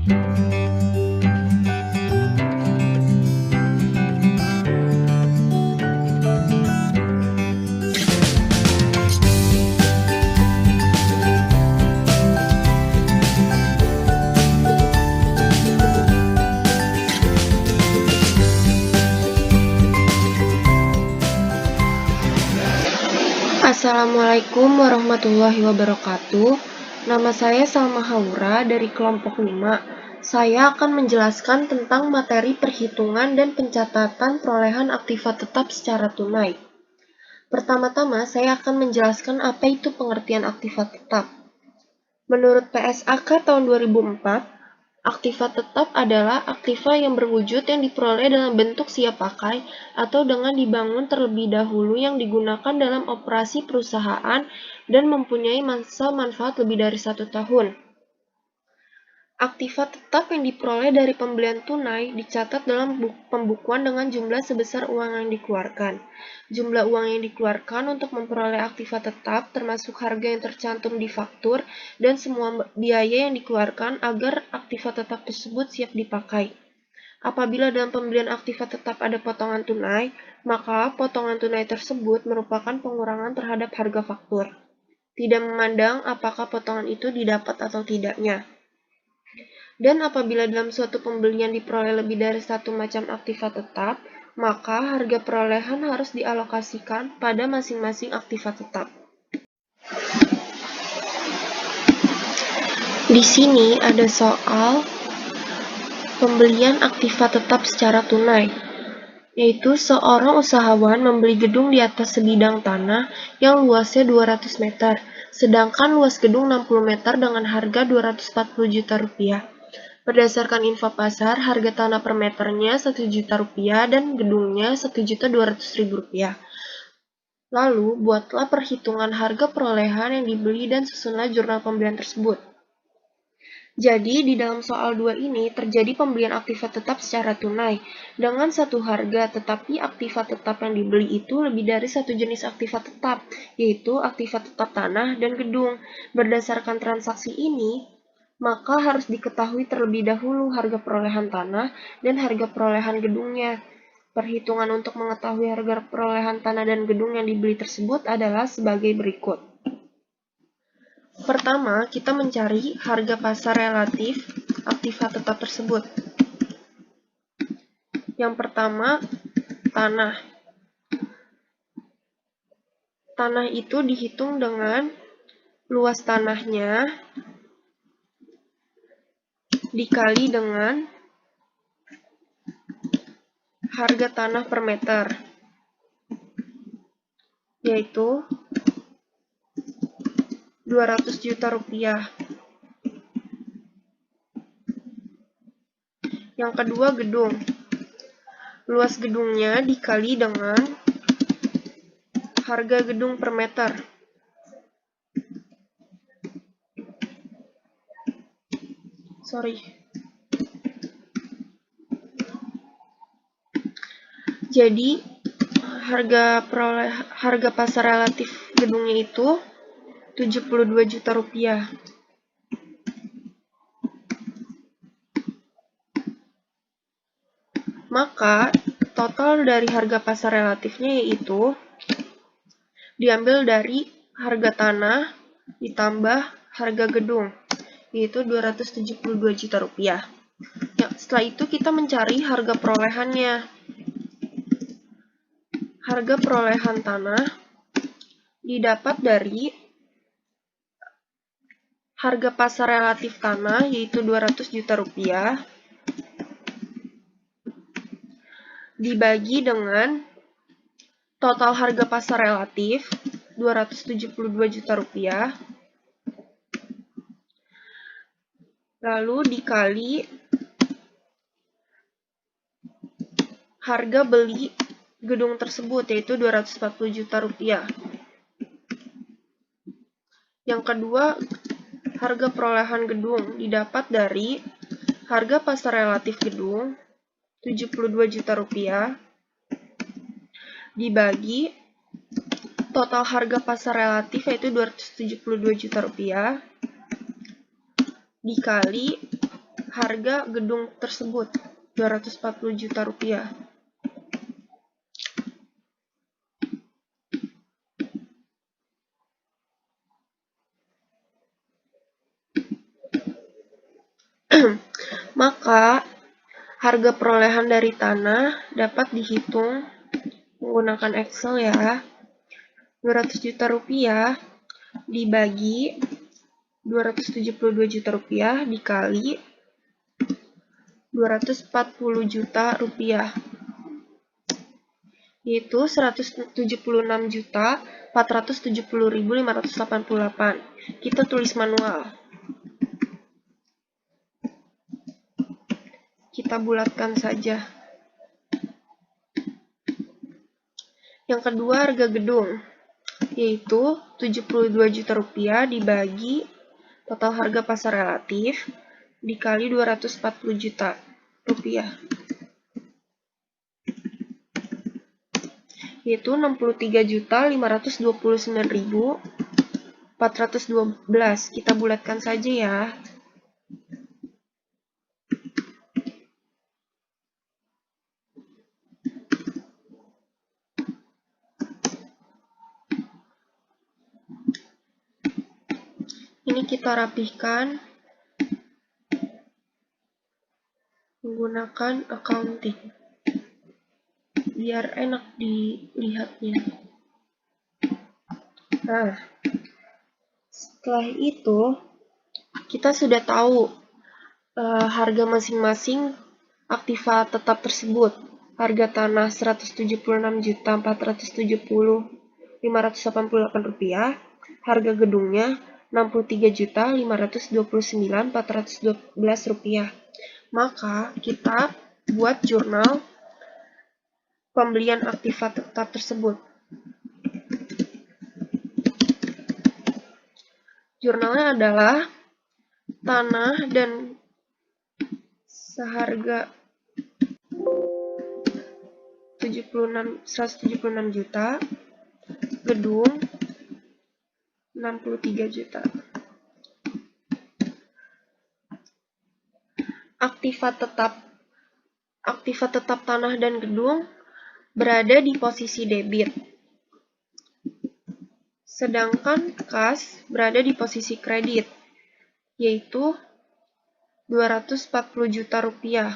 Assalamualaikum warahmatullahi wabarakatuh. Nama saya Salma Haura dari kelompok 5. Saya akan menjelaskan tentang materi perhitungan dan pencatatan perolehan aktiva tetap secara tunai. Pertama-tama, saya akan menjelaskan apa itu pengertian aktiva tetap. Menurut PSAK tahun 2004, aktiva tetap adalah aktiva yang berwujud yang diperoleh dalam bentuk siap pakai atau dengan dibangun terlebih dahulu yang digunakan dalam operasi perusahaan dan mempunyai masa manfaat lebih dari 1 tahun. Aktiva tetap yang diperoleh dari pembelian tunai dicatat dalam pembukuan dengan jumlah sebesar uang yang dikeluarkan. Jumlah uang yang dikeluarkan untuk memperoleh aktiva tetap termasuk harga yang tercantum di faktur dan semua biaya yang dikeluarkan agar aktiva tetap tersebut siap dipakai. Apabila dalam pembelian aktiva tetap ada potongan tunai, maka potongan tunai tersebut merupakan pengurangan terhadap harga faktur. Tidak memandang apakah potongan itu didapat atau tidaknya. Dan apabila dalam suatu pembelian diperoleh lebih dari satu macam aktiva tetap, maka harga perolehan harus dialokasikan pada masing-masing aktiva tetap. Di sini ada soal pembelian aktiva tetap secara tunai, yaitu seorang usahawan membeli gedung di atas sebidang tanah yang luasnya 200 meter, sedangkan luas gedung 60 meter dengan harga 240 juta rupiah. Berdasarkan info pasar, harga tanah per meternya 1 juta rupiah dan gedungnya 1.200.000 rupiah. Lalu, buatlah perhitungan harga perolehan yang dibeli dan susunlah jurnal pembelian tersebut. Jadi, di dalam soal 2 ini terjadi pembelian aktiva tetap secara tunai dengan satu harga, tetapi aktiva tetap yang dibeli itu lebih dari satu jenis aktiva tetap, yaitu aktiva tetap tanah dan gedung. Berdasarkan transaksi ini, maka harus diketahui terlebih dahulu harga perolehan tanah dan harga perolehan gedungnya. Perhitungan untuk mengetahui harga perolehan tanah dan gedung yang dibeli tersebut adalah sebagai berikut. Pertama, kita mencari harga pasar relatif aktiva tetap tersebut. Yang pertama, tanah. Tanah itu dihitung dengan luas tanahnya dikali dengan harga tanah per meter, yaitu 200 juta rupiah. Yang kedua, gedung. Luas gedungnya dikali dengan harga gedung per meter. Jadi, harga pasar relatif gedungnya itu 72 juta rupiah. Maka, total dari harga pasar relatifnya yaitu diambil dari harga tanah ditambah harga gedung, yaitu 272 juta rupiah. Ya, setelah itu kita mencari harga perolehannya. Harga perolehan tanah didapat dari harga pasar relatif tanah, yaitu 200 juta rupiah, dibagi dengan total harga pasar relatif 272 juta rupiah, lalu dikali harga beli gedung tersebut, yaitu 240 juta rupiah. Yang kedua, harga perolehan gedung didapat dari harga pasar relatif gedung 72 juta rupiah dibagi total harga pasar relatif, yaitu 272 juta rupiah, dikali harga gedung tersebut, 240 juta rupiah. Maka, harga perolehan dari tanah dapat dihitung menggunakan Excel ya. 200 juta rupiah dibagi 272 juta rupiah dikali 240 juta rupiah, yaitu 176.470.588. Kita tulis manual. Kita bulatkan saja. Yang kedua, harga gedung, yaitu 72 juta rupiah dibagi total harga pasar relatif dikali 240 juta rupiah, yaitu 63.529.412. Kita bulatkan saja ya. Ini kita rapihkan menggunakan accounting biar enak dilihatnya. Nah, setelah itu kita sudah tahu harga masing-masing aktiva tetap tersebut. Harga tanah 176.470.588 rupiah, harga gedungnya 63.529.412 rupiah. Maka kita buat jurnal pembelian aktiva tetap tersebut. Jurnalnya adalah tanah dan seharga 176 juta, gedung 63 juta. Aktiva tetap tanah dan gedung berada di posisi debit, sedangkan kas berada di posisi kredit, yaitu 240 juta rupiah.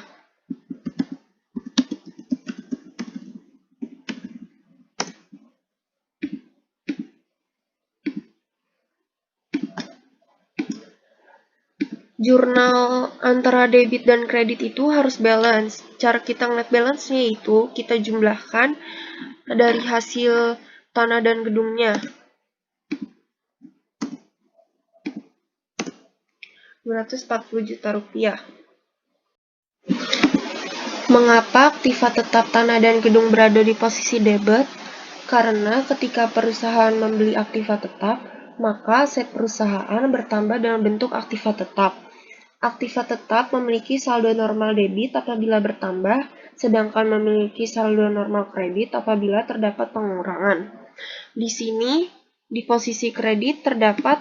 Jurnal antara debit dan kredit itu harus balance. Cara kita ngeliat balance-nya itu kita jumlahkan dari hasil tanah dan gedungnya. 240 juta rupiah. Mengapa aktiva tetap tanah dan gedung berada di posisi debit? Karena ketika perusahaan membeli aktiva tetap, maka aset perusahaan bertambah dalam bentuk aktiva tetap. Aktiva tetap memiliki saldo normal debit apabila bertambah, sedangkan memiliki saldo normal kredit apabila terdapat pengurangan. Di sini, di posisi kredit terdapat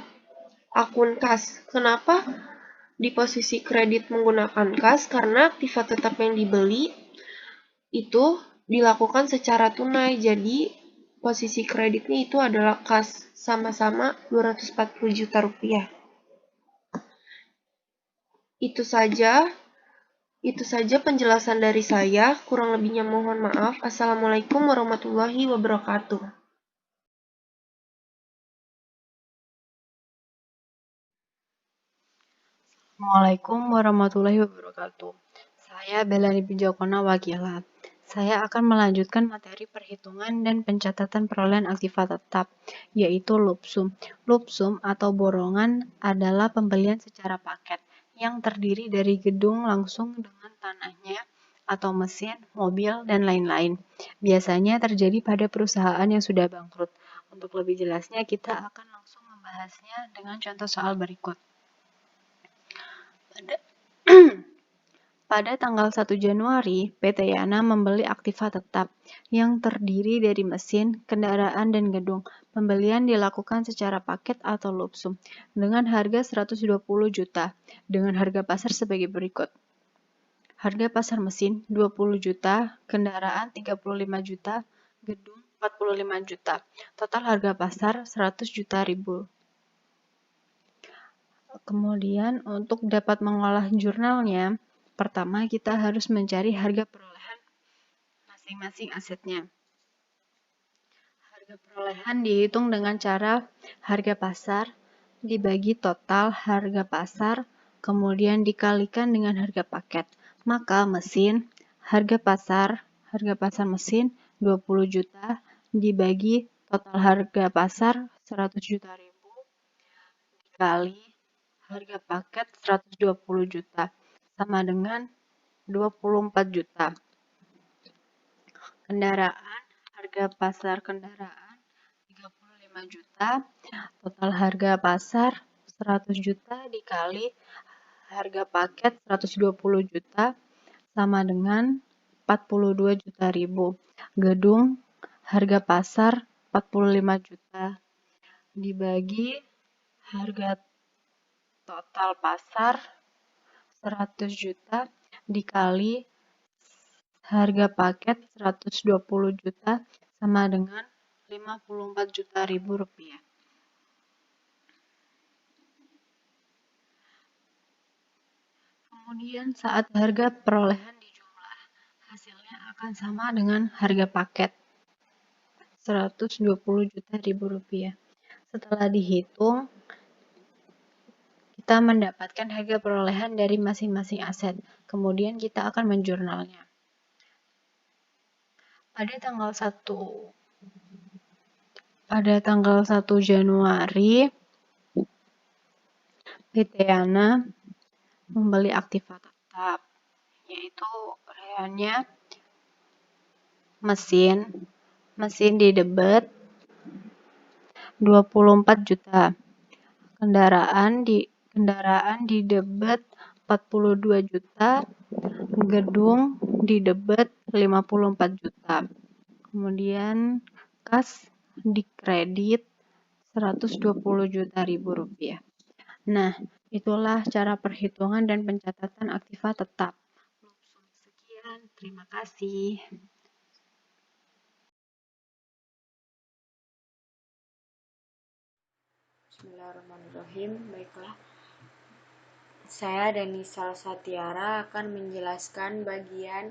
akun kas. Kenapa di posisi kredit menggunakan kas? Karena aktiva tetap yang dibeli itu dilakukan secara tunai, jadi posisi kreditnya itu adalah kas, sama-sama 240 juta rupiah. Itu saja penjelasan dari saya, kurang lebihnya mohon maaf. Assalamualaikum warahmatullahi wabarakatuh. Assalamualaikum warahmatullahi wabarakatuh. Saya Belani Pijakona Wakilat. Saya akan melanjutkan materi perhitungan dan pencatatan perolehan aktiva tetap, yaitu lump-sum. Lump-sum atau borongan adalah pembelian secara paket yang terdiri dari gedung langsung dengan tanahnya atau mesin, mobil, dan lain-lain. Biasanya terjadi pada perusahaan yang sudah bangkrut. Untuk lebih jelasnya, kita akan langsung membahasnya dengan contoh soal berikut. Pada tanggal 1 Januari, PT Yana membeli aktiva tetap yang terdiri dari mesin, kendaraan, dan gedung. Pembelian dilakukan secara paket atau lump sum dengan harga 120 juta dengan harga pasar sebagai berikut. Harga pasar mesin 20 juta, kendaraan 35 juta, gedung 45 juta. Total harga pasar 100 juta ribu. Kemudian untuk dapat mengolah jurnalnya, pertama kita harus mencari harga perolehan masing-masing asetnya. Harga perolehan dihitung dengan cara harga pasar dibagi total harga pasar, kemudian dikalikan dengan harga paket. Maka mesin, harga pasar mesin 20 juta dibagi total harga pasar 100 juta ribu dikali harga paket 120 juta sama dengan 24 juta. Kendaraan, harga pasar kendaraan 35 juta, total harga pasar 100 juta dikali harga paket 120 juta sama dengan 42 juta ribu. Gedung, harga pasar 45 juta dibagi harga total pasar 100 juta dikali harga paket 120 juta sama dengan 54 juta ribu rupiah. Kemudian saat harga perolehan dijumlah, hasilnya akan sama dengan harga paket 120 juta ribu rupiah. Setelah dihitung, kita mendapatkan harga perolehan dari masing-masing aset. Kemudian kita akan menjurnalnya. Pada tanggal 1 Januari, PT Yana membeli aktiva tetap, yaitu rehannya mesin di debit 24 juta, kendaraan di debit 42 juta, gedung di debit 54 juta. Kemudian kas di kredit 120 juta ribu rupiah. Nah, itulah cara perhitungan dan pencatatan aktiva tetap. Sekian, terima kasih. Bismillahirrahmanirrahim. Baiklah, saya Danisal Satiara akan menjelaskan bagian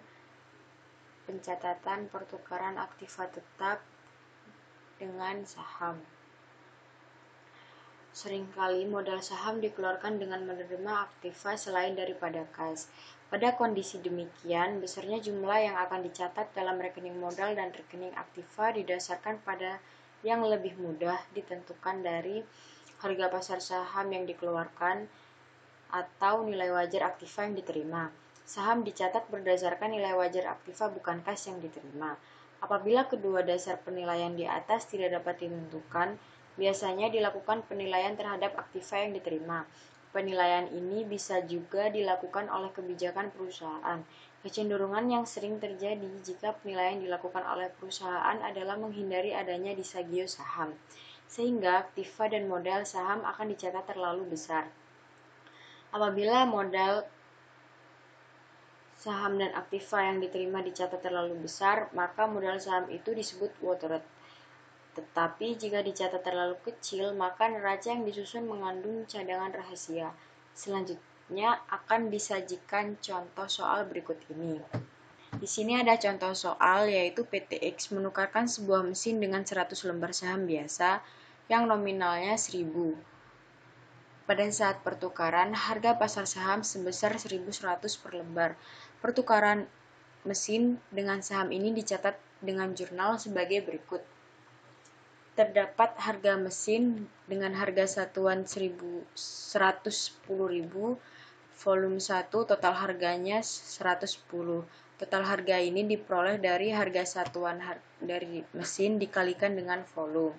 pencatatan pertukaran aktiva tetap dengan saham. Seringkali modal saham dikeluarkan dengan menerima aktiva selain daripada kas. Pada kondisi demikian, besarnya jumlah yang akan dicatat dalam rekening modal dan rekening aktiva didasarkan pada yang lebih mudah ditentukan dari harga pasar saham yang dikeluarkan atau nilai wajar aktiva yang diterima. Saham dicatat berdasarkan nilai wajar aktiva bukan kas yang diterima. Apabila kedua dasar penilaian di atas tidak dapat ditentukan, biasanya dilakukan penilaian terhadap aktiva yang diterima. Penilaian ini bisa juga dilakukan oleh kebijakan perusahaan. Kecenderungan yang sering terjadi jika penilaian dilakukan oleh perusahaan adalah menghindari adanya disagio saham, sehingga aktiva dan modal saham akan dicatat terlalu besar. Apabila modal saham dan aktiva yang diterima dicatat terlalu besar, maka modal saham itu disebut waterot. Tetapi jika dicatat terlalu kecil, maka neraca yang disusun mengandung cadangan rahasia. Selanjutnya akan disajikan contoh soal berikut ini. Di sini ada contoh soal, yaitu PTX menukarkan sebuah mesin dengan 100 lembar saham biasa yang nominalnya 1000. Pada saat pertukaran, harga pasar saham sebesar 1.100 per lembar. Pertukaran mesin dengan saham ini dicatat dengan jurnal sebagai berikut. Terdapat harga mesin dengan harga satuan 110.000, volume 1, total harganya 110. Total harga ini diperoleh dari harga satuan dari mesin dikalikan dengan volume.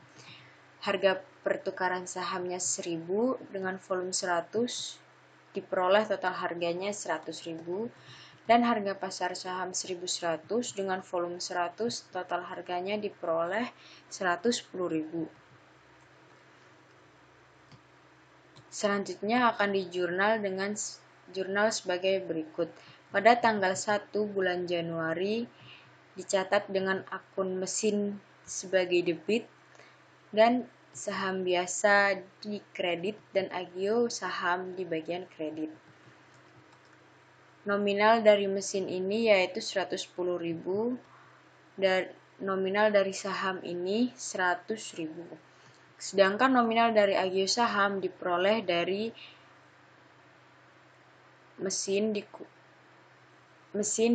Harga pertukaran sahamnya 1.000 dengan volume 100 diperoleh total harganya 100.000 dan harga pasar saham 1.100 dengan volume 100, total harganya diperoleh 110.000. Selanjutnya akan dijurnal dengan jurnal sebagai berikut. Pada tanggal 1 bulan Januari dicatat dengan akun mesin sebagai debit dan saham biasa di kredit dan agio saham di bagian kredit. Nominal dari mesin ini yaitu 110.000 dan nominal dari saham ini 100.000. Sedangkan nominal dari agio saham diperoleh dari mesin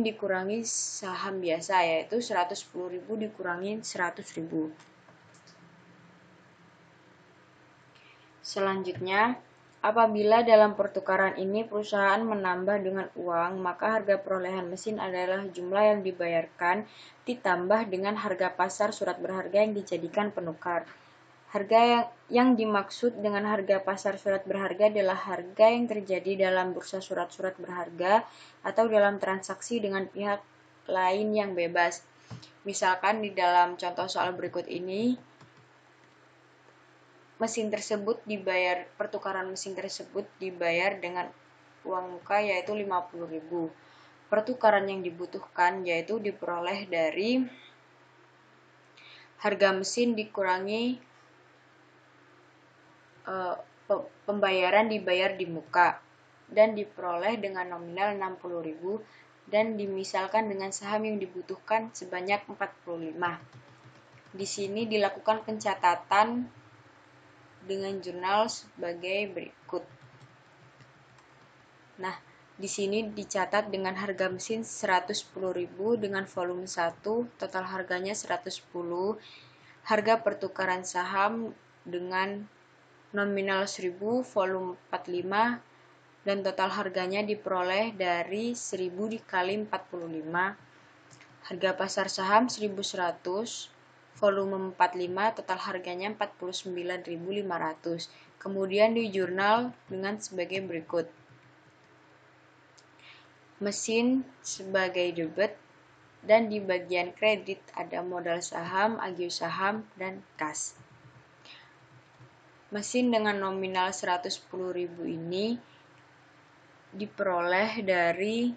dikurangi saham biasa yaitu 110.000 dikurangi 100.000. Selanjutnya, apabila dalam pertukaran ini perusahaan menambah dengan uang, maka harga perolehan mesin adalah jumlah yang dibayarkan ditambah dengan harga pasar surat berharga yang dijadikan penukar. Harga yang dimaksud dengan harga pasar surat berharga adalah harga yang terjadi dalam bursa surat-surat berharga atau dalam transaksi dengan pihak lain yang bebas. Misalkan di dalam contoh soal berikut ini, pertukaran mesin tersebut dibayar dengan uang muka yaitu 50.000. Pertukaran yang dibutuhkan yaitu diperoleh dari harga mesin dikurangi pembayaran dibayar di muka dan diperoleh dengan nominal 60.000 dan dimisalkan dengan saham yang dibutuhkan sebanyak 45. Di sini dilakukan pencatatan dengan jurnal sebagai berikut. Nah, di sini dicatat dengan harga mesin 110.000 dengan volume 1, total harganya 110. Harga pertukaran saham dengan nominal 1.000, volume 45, dan total harganya diperoleh dari 1.000 dikali 45. Harga pasar saham 1.100, volume 45, total harganya 49.500. Kemudian di jurnal dengan sebagai berikut. Mesin sebagai debit dan di bagian kredit ada modal saham, agio saham, dan kas. Mesin dengan nominal 110.000 ini diperoleh dari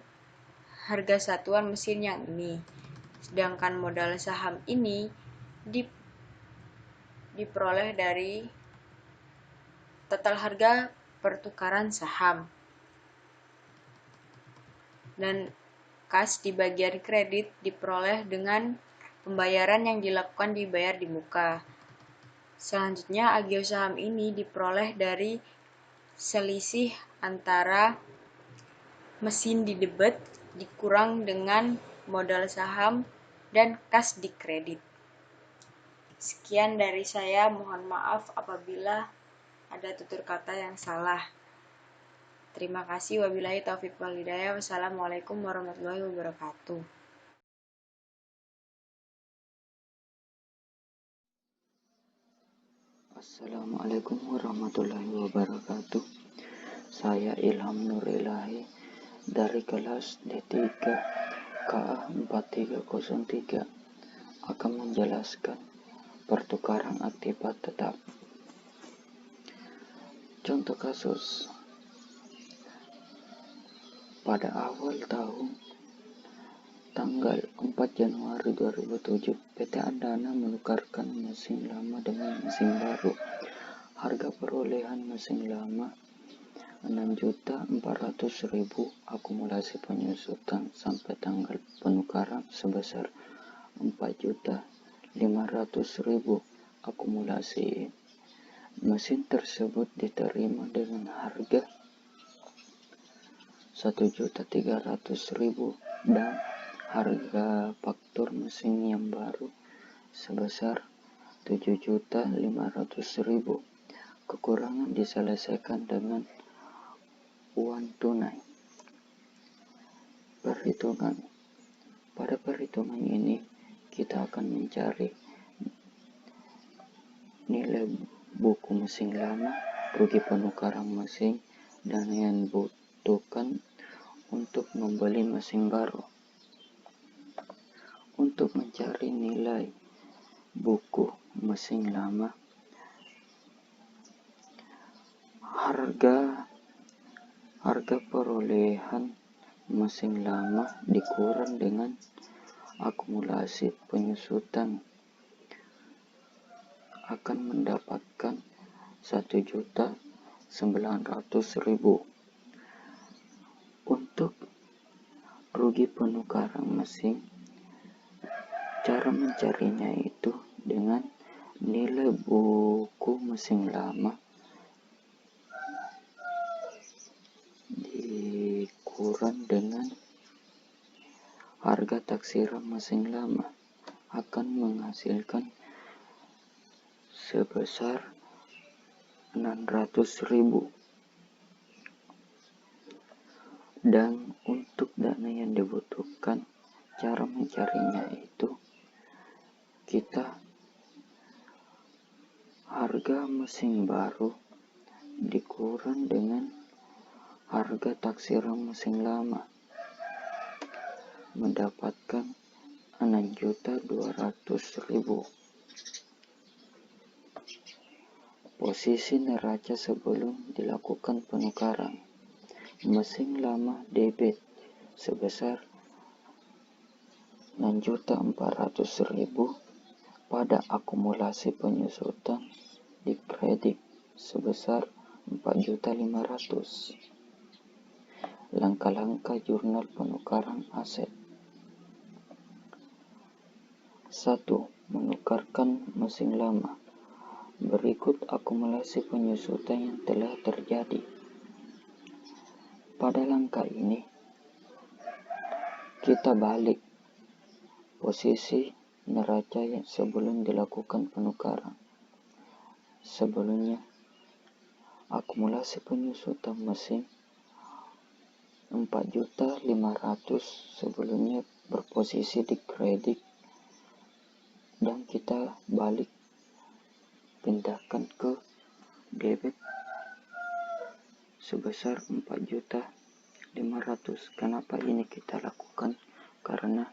harga satuan mesin yang ini. Sedangkan modal saham ini diperoleh dari total harga pertukaran saham. Dan kas di bagian kredit diperoleh dengan pembayaran yang dilakukan dibayar di muka. Selanjutnya, agio saham ini diperoleh dari selisih antara mesin di debit dikurang dengan modal saham dan kas di kredit. Sekian dari saya, mohon maaf apabila ada tutur kata yang salah. Terima kasih, wabillahi taufiq wal hidayah. Wassalamualaikum warahmatullahi wabarakatuh. Assalamualaikum warahmatullahi wabarakatuh. Saya Ilham Nurilahi dari kelas D3 KA 4303 akan menjelaskan pertukaran aktiva tetap. Contoh kasus. Pada awal tahun tanggal 4 Januari 2007, PT Andana menukarkan mesin lama dengan mesin baru. Harga perolehan mesin lama 6.400.000, akumulasi penyusutan sampai tanggal penukaran sebesar 4.500.000. Akumulasi mesin tersebut diterima dengan harga 1.300.000 dan harga faktur mesin yang baru sebesar 7.500.000. Kekurangan diselesaikan dengan uang tunai. Perhitungan. Pada perhitungan ini kita akan mencari nilai buku mesin lama, rugi penukaran mesin, dan yang dibutuhkan untuk membeli mesin baru. Untuk mencari nilai buku mesin lama, harga perolehan mesin lama dikurang dengan akumulasi penyusutan akan mendapatkan 1.900.000. Untuk rugi penukaran mesin, cara mencarinya itu dengan nilai buku mesin lama dikurang dengan harga taksiran mesin lama akan menghasilkan sebesar 600.000. Dan untuk dana yang dibutuhkan, cara mencarinya itu kita harga mesin baru dikurang dengan harga taksiran mesin lama mendapatkan 6.200.000. Posisi neraca sebelum dilakukan penukaran. Mesin lama debit sebesar 6.400.000 pada akumulasi penyusutan di kredit sebesar 4.500.000. Langkah-langkah jurnal penukaran aset. 1. Menukarkan mesin lama. Berikut akumulasi penyusutan yang telah terjadi. Pada langkah ini, kita balik posisi neraca yang sebelum dilakukan penukaran. Sebelumnya, akumulasi penyusutan mesin 4.500.000 sebelumnya berposisi di kredit, dan kita balik pindahkan ke debit sebesar 4.500.000. Kenapa ini kita lakukan? Karena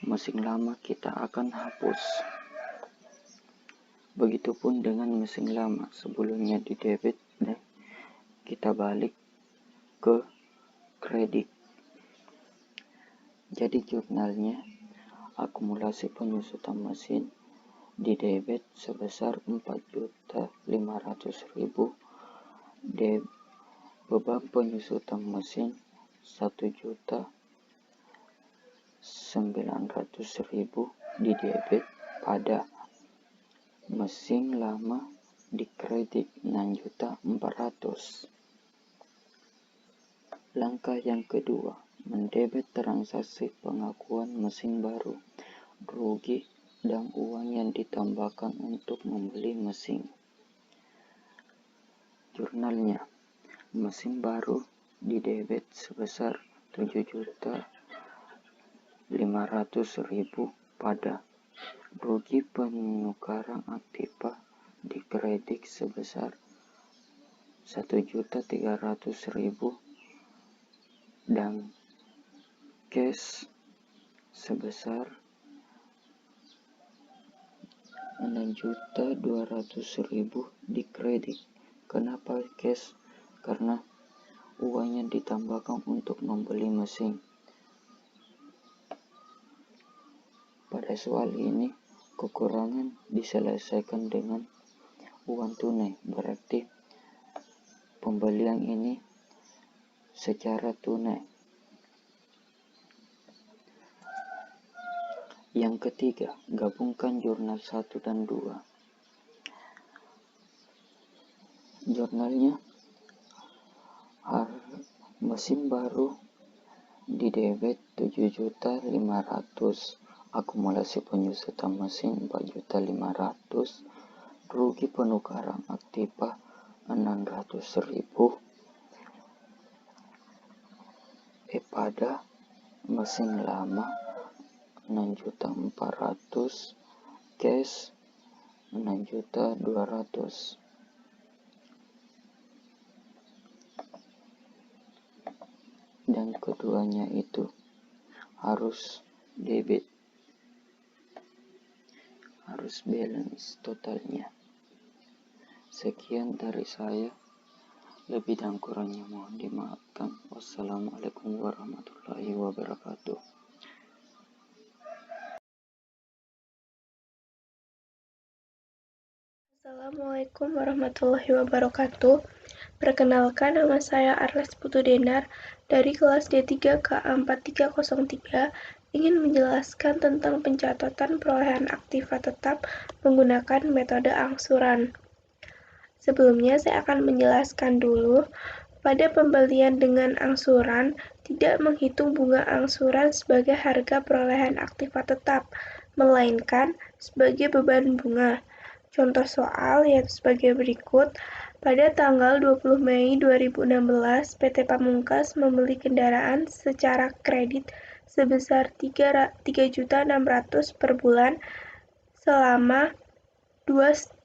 mesin lama kita akan hapus. Begitupun dengan mesin lama, sebelumnya di debit dan kita balik ke kredit. Jadi jurnalnya, akumulasi penyusutan mesin di debit sebesar 4.500.000, beban penyusutan mesin 1.900.000 di debit pada mesin lama di kredit 6.400.000. Langkah yang kedua, mendebit transaksi pengakuan mesin baru, rugi, dan uang yang ditambahkan untuk membeli mesin. Jurnalnya, mesin baru di debit sebesar 7.500.000 pada rugi penukaran aktiva di kredit sebesar 1.300.000 dan cash sebesar 6.200.000 di kredit. Kenapa cash? Karena uang yang ditambahkan untuk membeli mesin. Pada soal ini, kekurangan diselesaikan dengan uang tunai, berarti pembelian ini secara tunai. Yang ketiga, gabungkan jurnal 1 dan 2. Jurnalnya, mesin baru di debit 7.500.000, akumulasi penyusutan mesin 4.500.000, rugi penukaran aktiva 600.000 pada mesin lama 6.400.000, cash 6.200.000. dan keduanya itu harus debit, harus balance totalnya. Sekian dari saya, lebih dan kurangnya mohon dimaafkan. Wassalamualaikum warahmatullahi wabarakatuh. Assalamualaikum warahmatullahi wabarakatuh. Perkenalkan, nama saya Arles Putu Denar dari kelas D3 KA 4303 ingin menjelaskan tentang pencatatan perolehan aktiva tetap menggunakan metode angsuran. Sebelumnya saya akan menjelaskan dulu, pada pembelian dengan angsuran tidak menghitung bunga angsuran sebagai harga perolehan aktiva tetap, melainkan sebagai beban bunga. Contoh soal yaitu sebagai berikut. Pada tanggal 20 Mei 2016, PT Pamungkas membeli kendaraan secara kredit sebesar 3.600.000 per bulan selama 2,5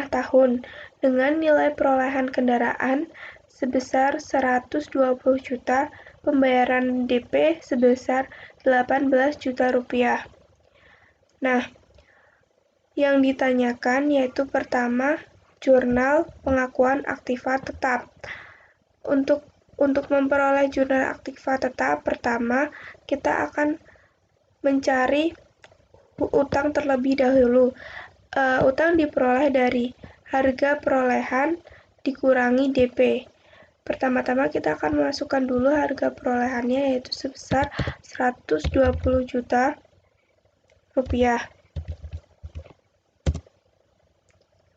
tahun dengan nilai perolehan kendaraan sebesar 120 juta, pembayaran DP sebesar 18 juta rupiah. Nah, yang ditanyakan yaitu pertama, jurnal pengakuan aktiva tetap. Untuk memperoleh jurnal aktiva tetap, pertama kita akan mencari utang terlebih dahulu. Utang diperoleh dari harga perolehan dikurangi DP. Pertama-tama kita akan memasukkan dulu harga perolehannya yaitu sebesar 120 juta rupiah.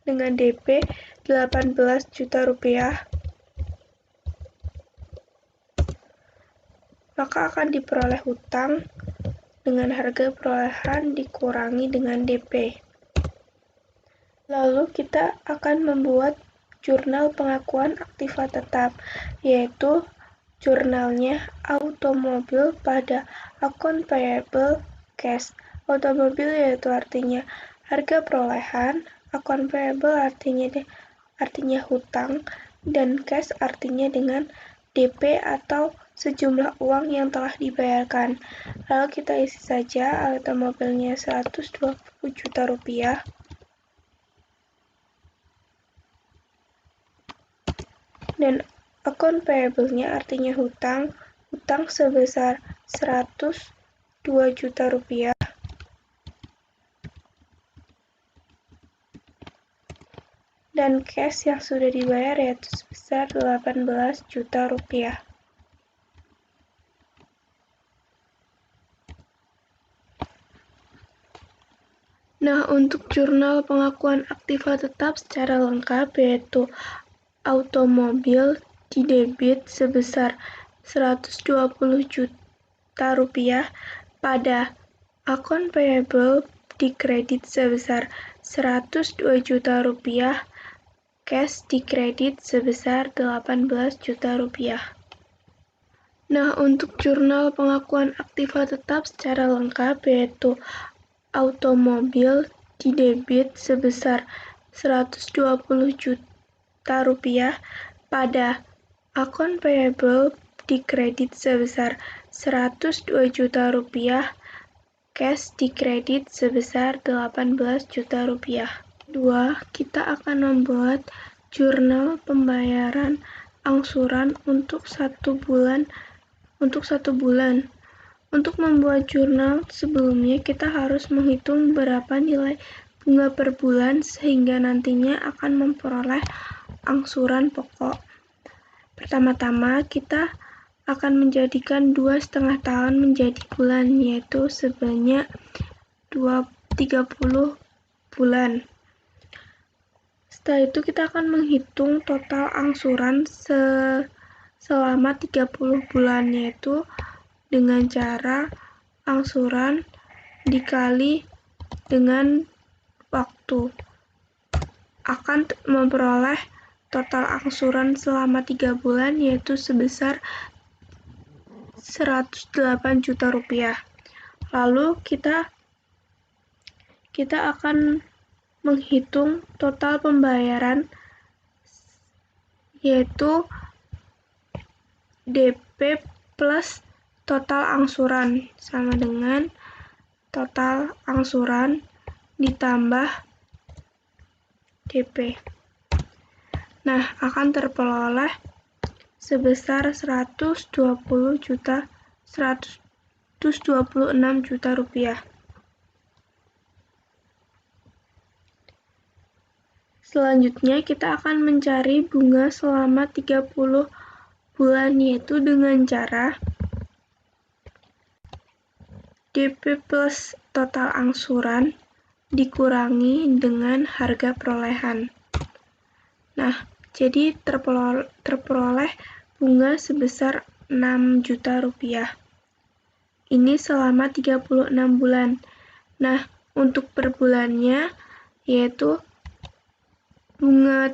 Dengan DP 18 juta rupiah, maka akan diperoleh hutang dengan harga perolehan dikurangi dengan DP. Lalu kita akan membuat jurnal pengakuan aktiva tetap, yaitu jurnalnya automobil pada akun payable cash. Automobil yaitu artinya harga perolehan, akun payable artinya hutang, dan cash artinya dengan DP atau sejumlah uang yang telah dibayarkan. Lalu kita isi saja automobilnya 120 juta rupiah. Dan akun payable-nya artinya hutang sebesar 102 juta rupiah. Dan cash yang sudah dibayar yaitu sebesar 18 juta rupiah. Nah, untuk jurnal pengakuan aktiva tetap secara lengkap yaitu automobil didebit sebesar 120 juta rupiah pada akun payable dikredit sebesar 102 juta rupiah, cash dikredit sebesar 18 juta rupiah. Nah, untuk jurnal pengakuan aktiva tetap secara lengkap yaitu automobil didebit sebesar 120 juta rupiah pada akun payable dikredit sebesar 102 juta rupiah, cash dikredit sebesar 18 juta rupiah. Kedua, kita akan membuat jurnal pembayaran angsuran untuk 1 bulan. Untuk membuat jurnal sebelumnya kita harus menghitung berapa nilai bunga per bulan sehingga nantinya akan memperoleh angsuran pokok. Pertama-tama kita akan menjadikan 2,5 tahun menjadi bulan, yaitu sebanyak 30 bulan. Setelah itu kita akan menghitung total angsuran selama 30 bulan, yaitu dengan cara angsuran dikali dengan waktu. Akan memperoleh total angsuran selama 3 bulan yaitu sebesar 108 juta rupiah. Lalu kita akan menghitung total pembayaran yaitu DP plus total angsuran, sama dengan total angsuran ditambah DP. Nah, akan terperoleh sebesar 126 juta rupiah. Selanjutnya kita akan mencari bunga selama 30 bulan, yaitu dengan cara DP plus total angsuran dikurangi dengan harga perolehan. Nah, jadi terperoleh bunga sebesar 6 juta rupiah. Ini selama 36 bulan. Nah, untuk per bulannya yaitu bunga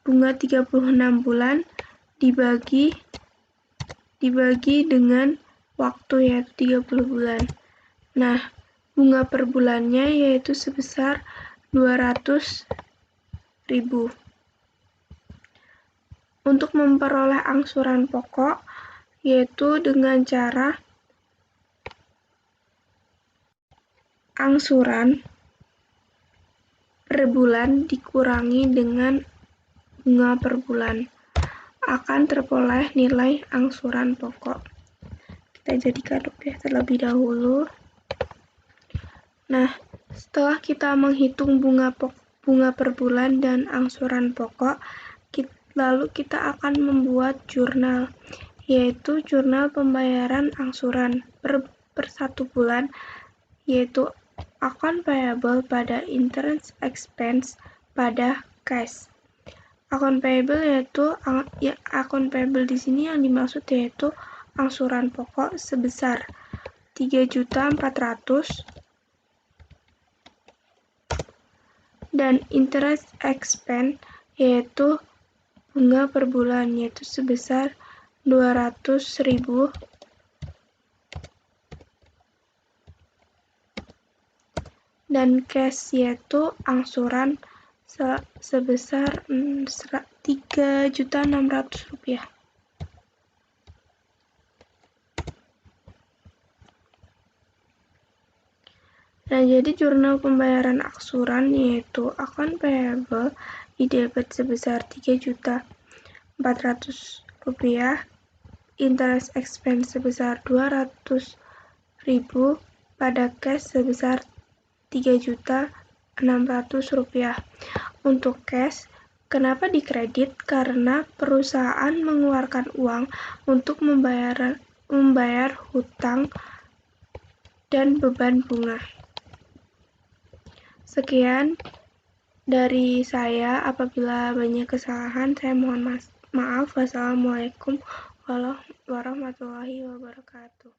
36 bulan dibagi dengan waktu yaitu 30 bulan. Nah, bunga per bulannya yaitu sebesar 200.000. Untuk memperoleh angsuran pokok yaitu dengan cara angsuran per bulan dikurangi dengan bunga per bulan, akan terperoleh nilai angsuran pokok. Kita jadikan rupiah terlebih dahulu. Nah, setelah kita menghitung bunga per bulan dan angsuran pokok, lalu kita akan membuat jurnal, yaitu jurnal pembayaran angsuran per 1 bulan, yaitu account payable pada interest expense pada cash. Account payable di sini yang dimaksud yaitu angsuran pokok sebesar 3.400.000 dan interest expense yaitu bunga per bulan yaitu sebesar 200.000 dan cash yaitu angsuran sebesar 3.600.000 rupiah. Nah, jadi jurnal pembayaran angsuran yaitu account payable di debit sebesar 3.400.000 rupiah, interest expense sebesar 200.000, pada cash sebesar 3.600.000 rupiah. Untuk cash, kenapa dikredit? Karena perusahaan mengeluarkan uang untuk membayar hutang dan beban bunga. Sekian dari saya. Apabila banyak kesalahan, saya mohon maaf. Wassalamualaikum warahmatullahi wabarakatuh.